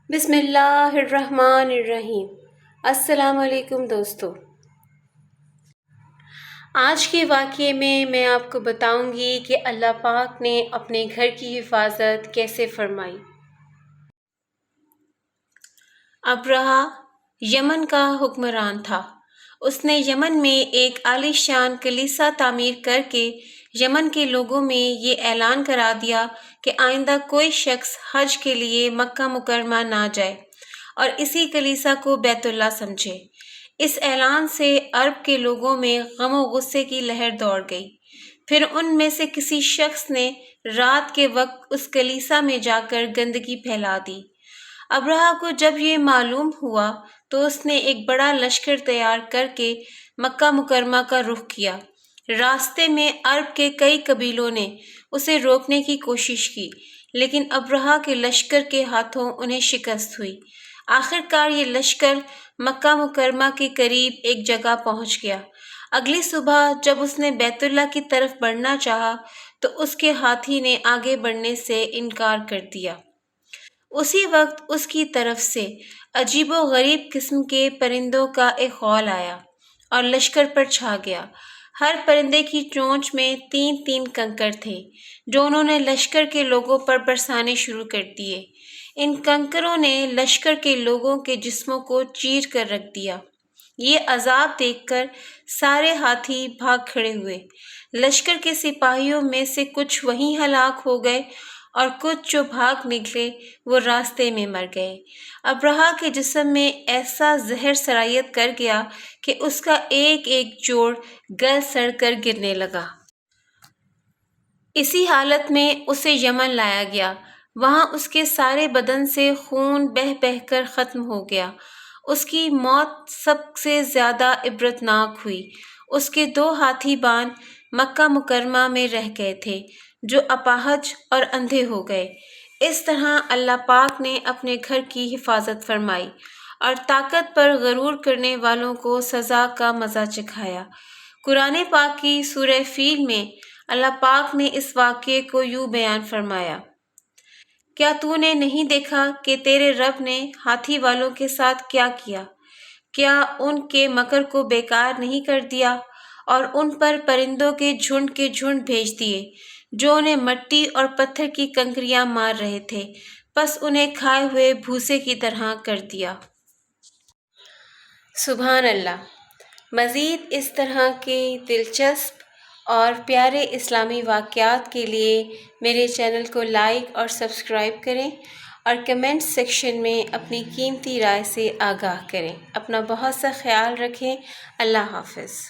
بسم اللہ الرحمن الرحیم۔ السلام علیکم دوستو۔ آج کے واقعے میں آپ کو بتاؤں گی کہ اللہ پاک نے اپنے گھر کی حفاظت کیسے فرمائی۔ ابرہہ یمن کا حکمران تھا۔ اس نے یمن میں ایک عالی شان کلیسا تعمیر کر کے یمن کے لوگوں میں یہ اعلان کرا دیا کہ آئندہ کوئی شخص حج کے لیے مکہ مکرمہ نہ جائے اور اسی کلیسا کو بیت اللہ سمجھے۔ اس اعلان سے عرب کے لوگوں میں غم و غصے کی لہر دوڑ گئی۔ پھر ان میں سے کسی شخص نے رات کے وقت اس کلیسا میں جا کر گندگی پھیلا دی۔ ابرہہ کو جب یہ معلوم ہوا تو اس نے ایک بڑا لشکر تیار کر کے مکہ مکرمہ کا رخ کیا۔ راستے میں عرب کے کئی قبیلوں نے اسے روکنے کی کوشش کی، لیکن ابرہہ کے لشکر کے ہاتھوں انہیں شکست ہوئی۔ آخر کار یہ لشکر مکہ مکرمہ کے قریب ایک جگہ پہنچ گیا۔ اگلی صبح جب اس نے بیت اللہ کی طرف بڑھنا چاہا تو اس کے ہاتھی نے آگے بڑھنے سے انکار کر دیا۔ اسی وقت اس کی طرف سے عجیب و غریب قسم کے پرندوں کا ایک غول آیا اور لشکر پر چھا گیا۔ ہر پرندے کی چونچ میں 3 کنکر تھے جو انہوں نے لشکر کے لوگوں پر برسانے شروع کر دیے۔ ان کنکروں نے لشکر کے لوگوں کے جسموں کو چیر کر رکھ دیا۔ یہ عذاب دیکھ کر سارے ہاتھی بھاگ کھڑے ہوئے۔ لشکر کے سپاہیوں میں سے کچھ وہیں ہلاک ہو گئے اور کچھ جو بھاگ نکلے وہ راستے میں مر گئے۔ ابرہہ کے جسم میں ایسا زہر سرایت کر گیا کہ اس کا ایک ایک جوڑ گل سڑ کر گرنے لگا۔ اسی حالت میں اسے یمن لایا گیا۔ وہاں اس کے سارے بدن سے خون بہہ بہہ کر ختم ہو گیا۔ اس کی موت سب سے زیادہ عبرتناک ہوئی۔ اس کے 2 ہاتھی بان مکہ مکرمہ میں رہ گئے تھے جو اپاہج اور اندھے ہو گئے۔ اس طرح اللہ پاک نے اپنے گھر کی حفاظت فرمائی اور طاقت پر غرور کرنے والوں کو سزا کا مزہ چکھایا۔ قرآن پاک کی سورہ فیل میں اللہ پاک نے اس واقعے کو یوں بیان فرمایا: کیا تو نے نہیں دیکھا کہ تیرے رب نے ہاتھی والوں کے ساتھ کیا کیا؟ کیا ان کے مکر کو بیکار نہیں کر دیا اور ان پر پرندوں کے جھنڈ بھیج دیے جو انہیں مٹی اور پتھر کی کنکریاں مار رہے تھے، پس انہیں کھائے ہوئے بھوسے کی طرح کر دیا۔ سبحان اللہ۔ مزید اس طرح کے دلچسپ اور پیارے اسلامی واقعات کے لیے میرے چینل کو لائک اور سبسکرائب کریں اور کمنٹ سیکشن میں اپنی قیمتی رائے سے آگاہ کریں۔ اپنا بہت سا خیال رکھیں۔ اللہ حافظ۔